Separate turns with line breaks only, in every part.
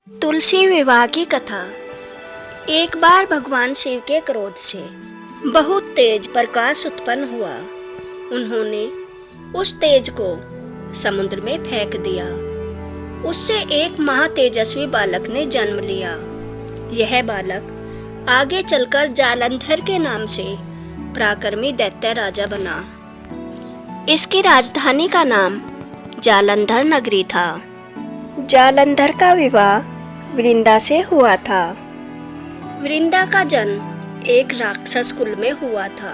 तुलसी विवाह की कथा। एक बार भगवान शिव के क्रोध से बहुत तेज प्रकाश उत्पन्न हुआ। उन्होंने उस तेज को समुद्र में फेंक दिया। उससे एक महातेजस्वी बालक ने जन्म लिया। यह बालक आगे चलकर जालंधर के नाम से पराक्रमी दैत्य राजा बना। इसकी राजधानी का नाम जालंधर नगरी था। जालंधर का विवाह वृंदा से हुआ था। वृंदा का जन्म एक राक्षस कुल में हुआ था,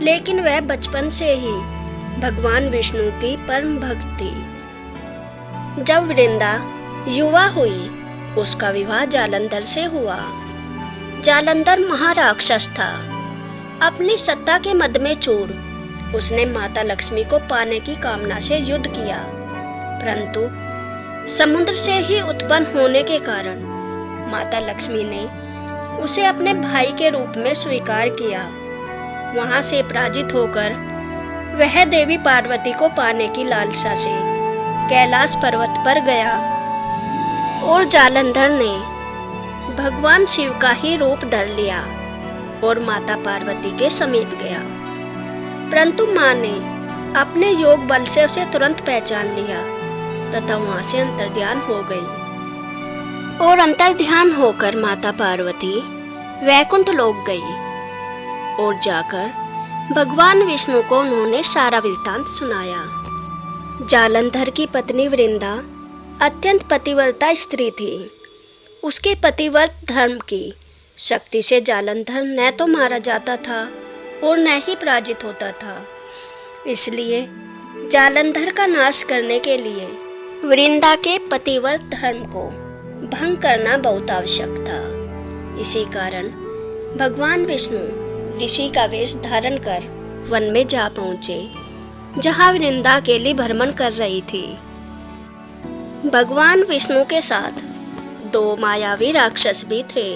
लेकिन वह बचपन से ही भगवान विष्णु की परम भक्त थी। जब वृंदा युवा हुई, उसका विवाह जालंधर से हुआ। जालंधर महाराक्षस था। अपनी सत्ता के मद में चूर उसने माता लक्ष्मी को पाने की कामना से युद्ध किया, परंतु समुद्र से ही उत्पन्न होने के कारण माता लक्ष्मी ने उसे अपने भाई के रूप में स्वीकार किया। वहां से पराजित होकर वह देवी पार्वती को पाने की लालसा से कैलाश पर्वत पर गया और जालंधर ने भगवान शिव का ही रूप धर लिया और माता पार्वती के समीप गया, परंतु मां ने अपने योग बल से उसे तुरंत पहचान लिया तथा वहां से अंतर्ध्यान हो गई और अंतर्ध्यान होकर माता पार्वती वैकुंठ लोक गई और जाकर भगवान विष्णु को उन्होंने सारा वृत्तांत सुनाया। जालंधर की पत्नी वृंदा अत्यंत पतिव्रता स्त्री थी। उसके पतिव्रत धर्म की शक्ति से जालंधर न तो मारा जाता था और न ही पराजित होता था। इसलिए जालंधर का नाश करने के लिए वृंदा के पतिव्रत धर्म को भंग करना बहुत आवश्यक था। इसी कारण भगवान विष्णु ऋषि का वेश धारण कर वन में जा पहुंचे, जहां वृंदा अकेली भ्रमण कर रही थी। भगवान विष्णु के साथ दो मायावी राक्षस भी थे,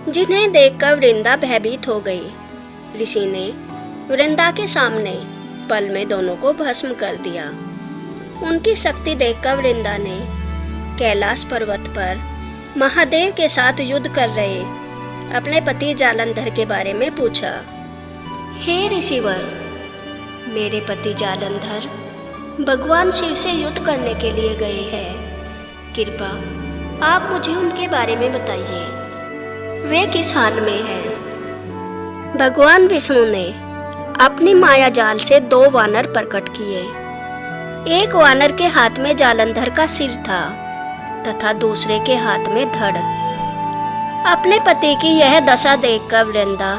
जिन्हें देखकर वृंदा भयभीत हो गई। ऋषि ने वृंदा के सामने पल में दोनों को भस्म कर दिया। उनकी शक्ति देखकर वृंदा ने कैलाश पर्वत पर महादेव के साथ युद्ध कर रहे अपने पति जालंधर के बारे में पूछा। हे ऋषिवर, मेरे पति जालंधर भगवान शिव से युद्ध करने के लिए गए हैं। कृपा आप मुझे उनके बारे में बताइए, वे किस हाल में हैं? भगवान विष्णु ने अपनी माया जाल से दो वानर प्रकट किए। एक वानर के हाथ में जालंधर का सिर था तथा दूसरे के हाथ में धड़। अपने पति की यह दशा देखकर वृंदा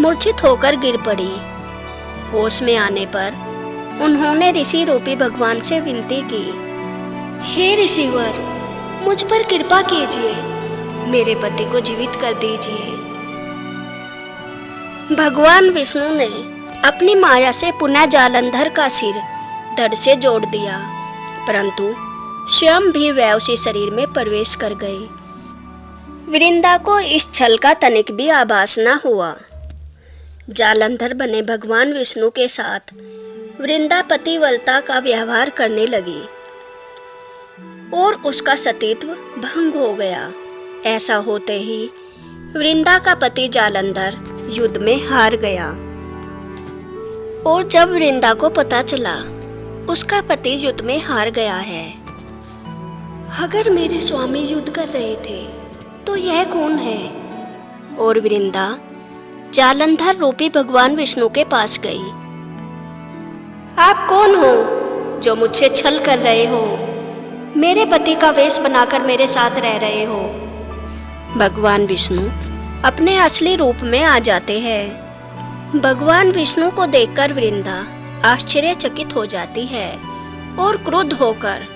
मूर्छित होकर गिर पड़ी। होश में आने पर उन्होंने ऋषि रूपी भगवान से विनती की, हे ऋषिवर, मुझ पर कृपा कीजिए, मेरे पति को जीवित कर दीजिए। भगवान विष्णु ने अपनी माया से पुनः जालंधर का सिर धड़ से जोड़ दिया, परंतु स्वयं भी वह उसी शरीर में प्रवेश कर गए। वृंदा को इस छल का तनिक भी आभास न हुआ। जालंधर बने भगवान विष्णु के साथ वृंदा पतिव्रता का व्यवहार करने लगी और उसका सतीत्व भंग हो गया। ऐसा होते ही वृंदा का पति जालंधर युद्ध में हार गया और जब वृंदा को पता चला उसका पति युद्ध में हार गया है, अगर मेरे स्वामी युद्ध कर रहे थे तो यह कौन है? और वृंदा जालंधर रूपी भगवान विष्णु के पास गई। आप कौन हो जो मुझसे छल कर रहे हो? मेरे पति का वेश बनाकर मेरे साथ रह रहे हो। भगवान विष्णु अपने असली रूप में आ जाते हैं। भगवान विष्णु को देखकर वृंदा आश्चर्यचकित हो जाती है और क्रुद्ध होकर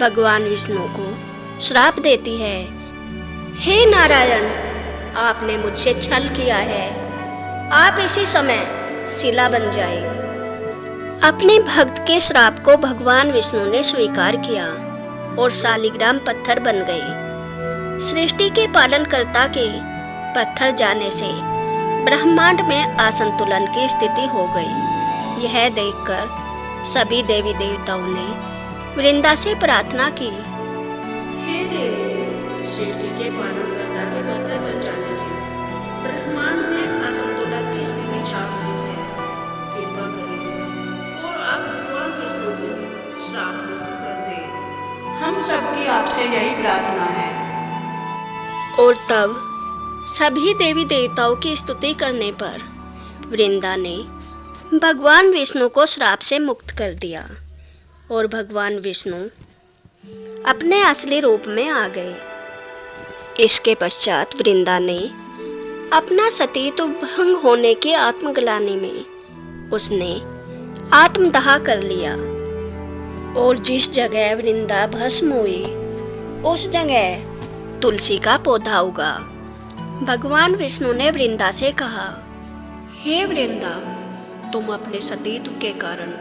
भगवान विष्णु को श्राप देती है। हे नारायण, आपने मुझसे छल किया है, आप इसी समय शिला बन जाए। अपने भक्त के श्राप को भगवान विष्णु ने स्वीकार किया और शालिग्राम पत्थर बन गए। सृष्टि के पालनकर्ता के पत्थर जाने से ब्रह्मांड में असंतुलन की स्थिति हो गई। यह देखकर सभी देवी देवताओं ने वृंदा से प्रार्थना की, हे देवी, सृष्टि के पालनकर्ता के बदले बन जाने से ब्रह्मांड में असंतुलन की स्थिति छा गई है। कृपा करें और आप भगवान विष्णु को श्राप मुक्त कर दें।
हम सबकी आपसे यही प्रार्थना है।
और तब सभी देवी देवताओं की स्तुति करने पर वृंदा ने भगवान विष्णु को श्राप से मुक्त कर दिया और भगवान विष्णु अपने असली रूप में आ गए। इसके पश्चात वृंदा ने अपना सतीत्व भंग होने की आत्मग्लानि में उसने आत्मदाह कर लिया और जिस जगह वृंदा भस्म हुई उस जगह तुलसी का पौधा उगा। भगवान विष्णु ने वृंदा से कहा, हे वृंदा, तुम अपने सतीत्व के कारण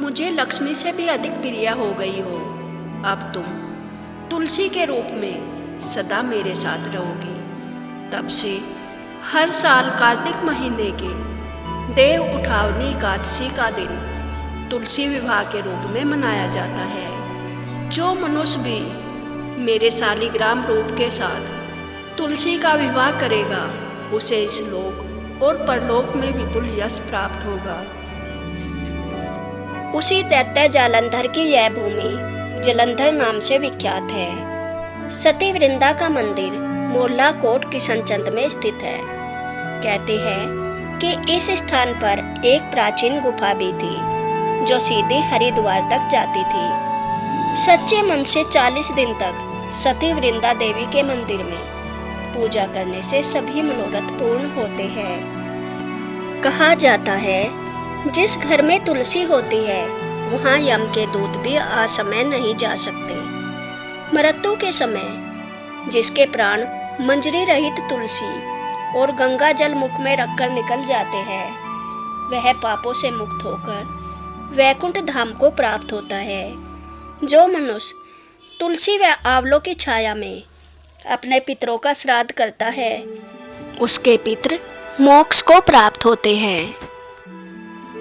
मुझे लक्ष्मी से भी अधिक प्रिय हो गई हो। अब तुम तुलसी के रूप में सदा मेरे साथ रहोगी। तब से हर साल कार्तिक महीने के देव उठावनी एकादशी का दिन तुलसी विवाह के रूप में मनाया जाता है। जो मनुष्य भी मेरे शालिग्राम रूप के साथ तुलसी का विवाह करेगा उसे इस लोक और परलोक में विपुल यश प्राप्त होगा। उसी दैत्य जालंधर की यह भूमि जलंधर नाम से विख्यात है। सती वृंदा का मंदिर मोहल्ला कोट किशनचंद में स्थित है। कहते हैं कि इस स्थान पर एक प्राचीन गुफा भी थी जो सीधे हरिद्वार तक जाती थी। सच्चे मन से 40 दिन तक सती वृंदा देवी के मंदिर में पूजा करने से सभी मनोरथ पूर्ण होते हैं। कहा जाता है जिस घर में तुलसी होती है वहाँ यम के दूत भी असमय नहीं जा सकते। मृत्यु के समय जिसके प्राण मंजरी रहित तुलसी और गंगा जल मुख में रखकर निकल जाते हैं वह पापों से मुक्त होकर वैकुंठ धाम को प्राप्त होता है। जो मनुष्य तुलसी व आंवलों की छाया में अपने पितरों का श्राद्ध करता है उसके पितर मोक्ष को प्राप्त होते हैं।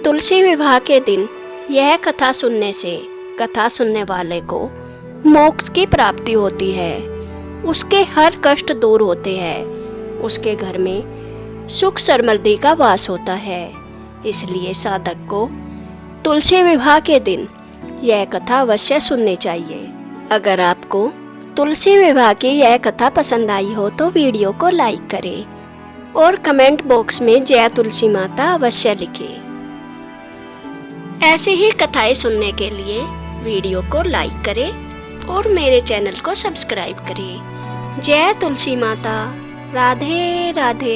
तुलसी विवाह के दिन यह कथा सुनने से कथा सुनने वाले को मोक्ष की प्राप्ति होती है। उसके हर कष्ट दूर होते हैं। उसके घर में सुख समृद्धि का वास होता है। इसलिए साधक को तुलसी विवाह के दिन यह कथा अवश्य सुननी चाहिए। अगर आपको तुलसी विवाह की यह कथा पसंद आई हो तो वीडियो को लाइक करें और कमेंट बॉक्स में जय तुलसी माता अवश्य लिखें। ऐसी ही कथाएं सुनने के लिए वीडियो को लाइक करें और मेरे चैनल को सब्सक्राइब करें। जय तुलसी माता। राधे राधे।